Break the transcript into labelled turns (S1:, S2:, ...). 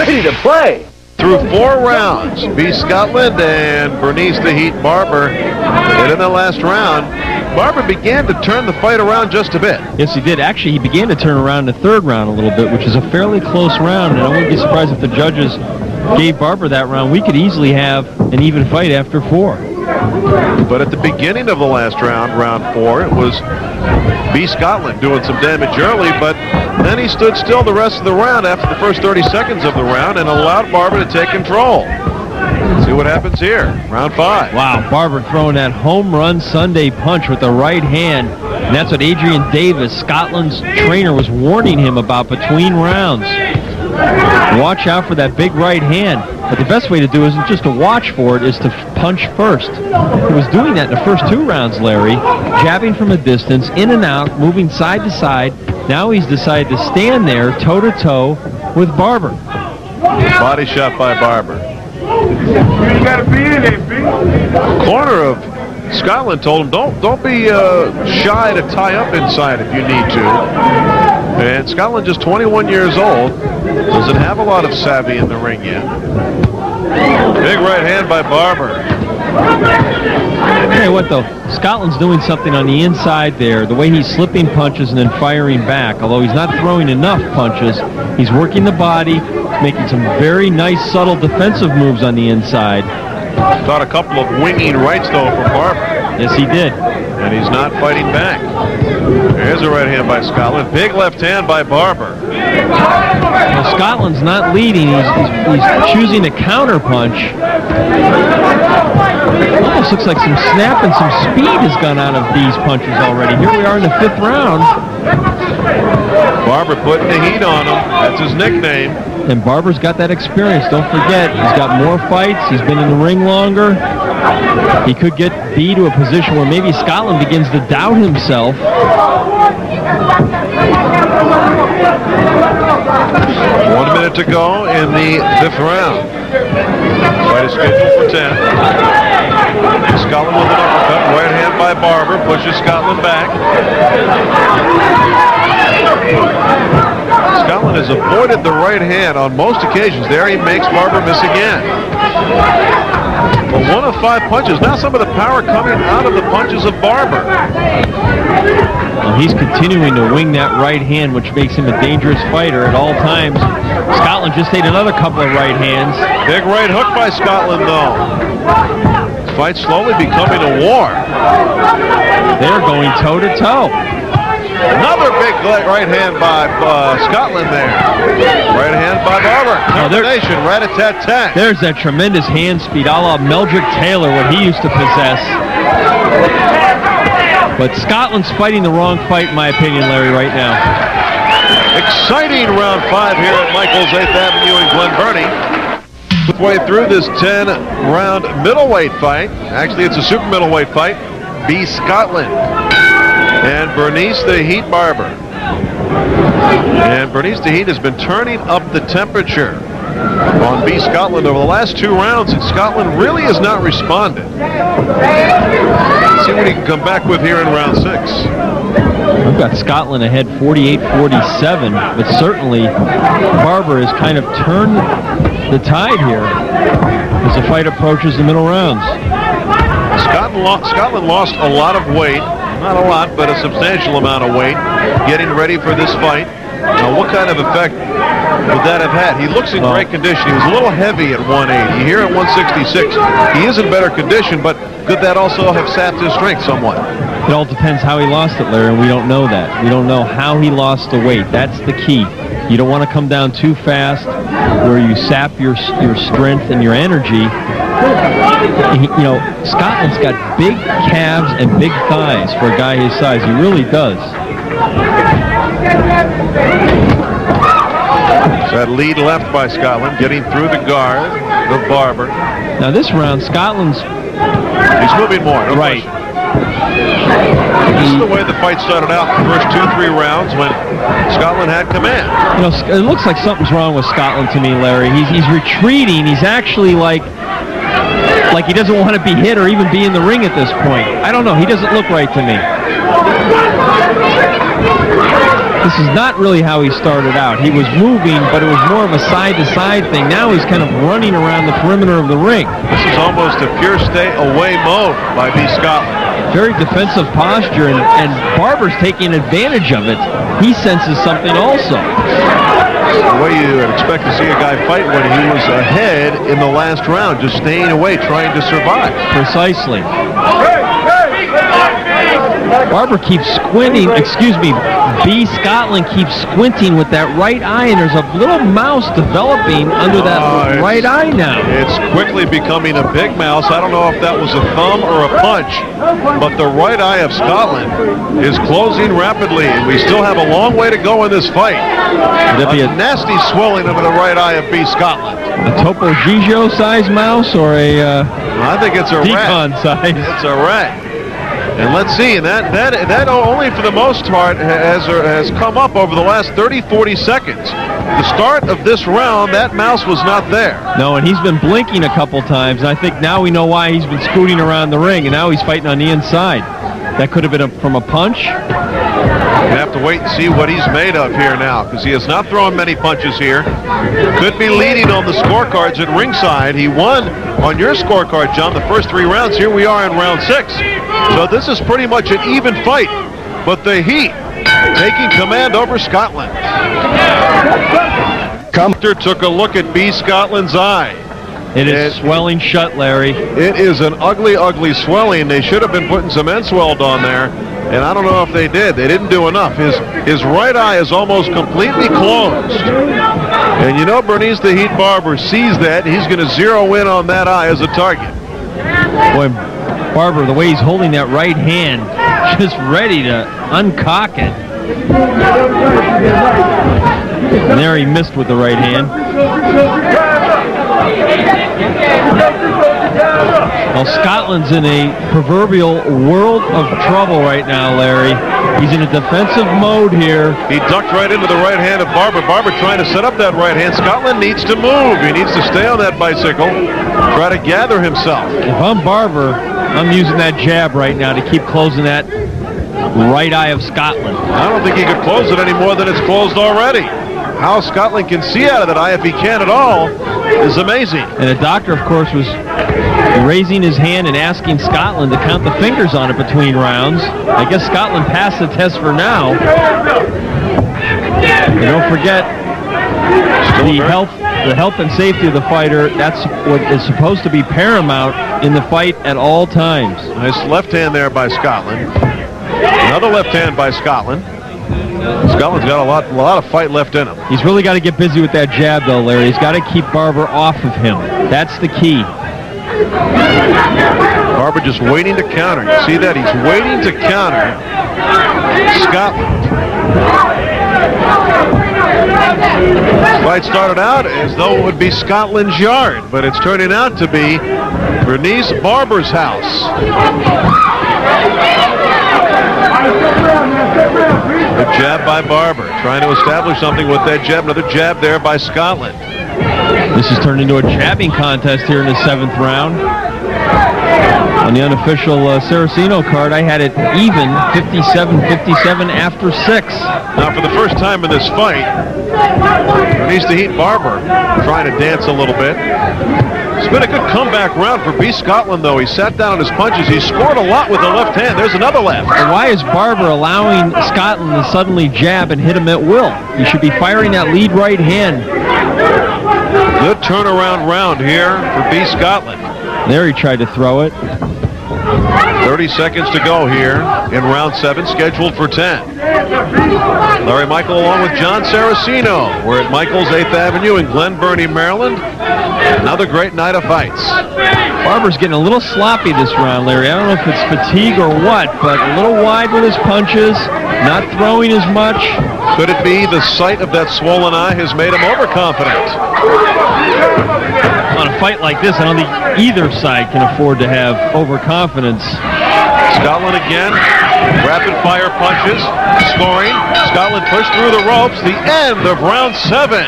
S1: ready to play.
S2: Through 4 rounds, B. Scotland and Bernice "The Heat" Barber. And in the last round, Barber began to turn the fight around just a bit.
S3: Yes, he did. Actually, he began to turn around in the 3rd round a little bit, which is a fairly close round, and I wouldn't be surprised if the judges gave Barber that round. We could easily have an even fight after 4.
S2: But at the beginning of the last round, round 4, it was B. Scotland doing some damage early, but then he stood still the rest of the round after the first 30 seconds of the round and allowed Barber to take control. Let's see what happens here. Round 5.
S3: Wow, Barber throwing that home run Sunday punch with the right hand. And that's what Adrian Davis, Scotland's trainer, was warning him about between rounds. Watch out for that big right hand. But the best way to do it isn't just to watch for it, is to punch first. He was doing that in the first 2 rounds, Larry. Jabbing from a distance, in and out, moving side to side. Now he's decided to stand there toe-to-toe with Barber.
S2: Body shot by Barber.
S1: You gotta be in it, B.
S2: The corner of Scotland told him, don't be shy to tie up inside if you need to. And Scotland, just 21 years old, doesn't have a lot of savvy in the ring yet. Big right hand by Barber.
S3: Hey, what though? Scotland's doing something on the inside there. The way he's slipping punches and then firing back. Although he's not throwing enough punches, he's working the body, making some very nice, subtle defensive moves on the inside.
S2: Caught a couple of winging rights, though, from Barber.
S3: Yes, he did.
S2: And he's not fighting back. There's a right hand by Scotland. Big left hand by Barber.
S3: Well, Scotland's not leading. He's choosing to counter punch. Almost looks like some snap and some speed has gone out of these punches already. Here we are in the 5th round.
S2: Barber putting the heat on him. That's his nickname.
S3: And Barber's got that experience. Don't forget, he's got more fights. He's been in the ring longer. He could get B to a position where maybe Scotland begins to doubt himself.
S2: 1 minute to go in the 5th round. Fight is scheduled for 10. Scotland with an uppercut. Right hand by Barber. Pushes Scotland back. Scotland has avoided the right hand on most occasions. There he makes Barber miss again. But 1 of 5 punches. Now some of the power coming out of the punches of Barber.
S3: Well, he's continuing to wing that right hand, which makes him a dangerous fighter at all times. Scotland just ate another couple of right hands.
S2: Big right hook by Scotland, though. Fight slowly becoming a war.
S3: They're going toe-to-toe.
S2: Another big right hand by Scotland there. Right hand by Barber. Combination, rat-a-tat-tat.
S3: There's that tremendous hand speed, a la Meldrick Taylor, what he used to possess. But Scotland's fighting the wrong fight, in my opinion, Larry, right now.
S2: Exciting round 5 here at Michael's 8th Avenue in Glen Burnie. Halfway through this 10-round middleweight fight. Actually, it's a super middleweight fight. B. Scotland and Bernice "The Heat" Barber. And Bernice "The Heat" has been turning up the temperature on B. Scotland over the last 2 rounds, and Scotland really has not responded. Let's see what he can come back with here in round 6.
S3: I've got Scotland ahead 48-47, but certainly Barber has kind of turned the tide here as the fight approaches the middle rounds.
S2: Scotland lost a lot of weight. Not a lot, but a substantial amount of weight getting ready for this fight. Now, what kind of effect would that have had? He looks in great condition. He was a little heavy at 180. Here at 166, he is in better condition, but could that also have sapped his strength somewhat?
S3: It all depends how he lost it, Larry, and we don't know that. We don't know how he lost the weight. That's the key. You don't want to come down too fast where you sap your strength and your energy. You know, Scotland's got big calves and big thighs for a guy his size. He really does.
S2: That lead left by Scotland, getting through the guard of Barber.
S3: Now this round, Scotland's...
S2: He's moving more. No
S3: right.
S2: question. This is the way the fight started out the first 2-3 rounds when Scotland had command.
S3: You know, it looks like something's wrong with Scotland to me, Larry. He's retreating. He's actually like he doesn't want to be hit or even be in the ring at this point. I don't know. He doesn't look right to me. This is not really how he started out. He was moving, but it was more of a side-to-side thing. Now he's kind of running around the perimeter of the ring.
S2: This is almost a pure stay away mode by B. Scotland.
S3: Very defensive posture, and Barber's taking advantage of it. He senses something also.
S2: The way you would expect to see a guy fight when he was ahead in the last round, just staying away, trying to survive.
S3: Precisely. Barber keeps squinting, B. Scotland keeps squinting with that right eye, and there's a little mouse developing under that right eye now.
S2: It's quickly becoming a big mouse. I don't know if that was a thumb or a punch, but the right eye of Scotland is closing rapidly, and we still have a long way to go in this fight.
S3: Would that be a
S2: nasty swelling of the right eye of B. Scotland?
S3: A Topo Gigio-sized mouse or a
S2: I think it's a rat.
S3: size?
S2: It's a rat. And let's see, and that only for the most part has come up over the last 30-40 seconds. The start of this round, that mouse was not there.
S3: No, and he's been blinking a couple times, and I think now we know why he's been scooting around the ring, and now he's fighting on the inside. That could have been from a punch.
S2: You have to wait and see what he's made of here now, because he has not thrown many punches here. Could be leading on the scorecards at ringside. He won on your scorecard, John, the first 3 rounds. Here we are in round 6. So this is pretty much an even fight, but the Heat taking command over Scotland. Compter took a look at B. Scotland's eye.
S3: It is swelling shut, Larry.
S2: It is an ugly, ugly swelling. They should have been putting some Ensweld on there, and I don't know if they did. They didn't do enough. His right eye is almost completely closed. And you know Bernice the Heat Barber sees that. He's going to zero in on that eye as a target.
S3: Boy, Barber, the way he's holding that right hand, just ready to uncock it. And there he missed with the right hand. Well, Scotland's in a proverbial world of trouble right now, Larry. He's in a defensive mode here.
S2: He ducked right into the right hand of Barber. Barber trying to set up that right hand. Scotland needs to move. He needs to stay on that bicycle, try to gather himself.
S3: If I'm Barber, I'm using that jab right now to keep closing that right eye of Scotland.
S2: I don't think he could close it any more than it's closed already. How Scotland can see out of that eye, if he can at all, is amazing.
S3: And the doctor, of course, was raising his hand and asking Scotland to count the fingers on it between rounds. I guess Scotland passed the test for now. And don't forget, the health and safety of the fighter, that's what is supposed to be paramount in the fight at all times.
S2: Nice left hand there by Scotland. Another left hand by Scotland. Scotland's got a lot of fight left in him.
S3: He's really got to get busy with that jab, though, Larry. He's got to keep Barber off of him. That's the key.
S2: Barber just waiting to counter. You see that? He's waiting to counter Scotland. This fight started out as though it would be Scotland's yard, but it's turning out to be Bernice Barber's house. A jab by Barber, trying to establish something with that jab. Another jab there by Scotland.
S3: This has turned into a jabbing contest here in the 7th round. On the unofficial Saraceno card, I had it even 57-57 after 6.
S2: Now, for the first time in this fight, Bernice the Heat Barber trying to dance a little bit. It's been a good comeback round for B. Scotland, though. He sat down on his punches. He scored a lot with the left hand. There's another left.
S3: And why is Barber allowing Scotland to suddenly jab and hit him at will? He should be firing that lead right hand.
S2: Good turnaround round here for B. Scotland.
S3: There he tried to throw it.
S2: 30 seconds to go here in round 7, scheduled for 10. Larry Michael along with John Saraceno. We're at Michael's 8th Avenue in Glen Burnie, Maryland. Another great night of fights.
S3: Barber's getting a little sloppy this round, Larry. I don't know if it's fatigue or what, but a little wide with his punches, not throwing as much.
S2: Could it be the sight of that swollen eye has made him overconfident?
S3: On a fight like this, I don't think either side can afford to have overconfidence.
S2: Scotland again, rapid fire punches, scoring. Scotland pushed through the ropes. The end of round 7.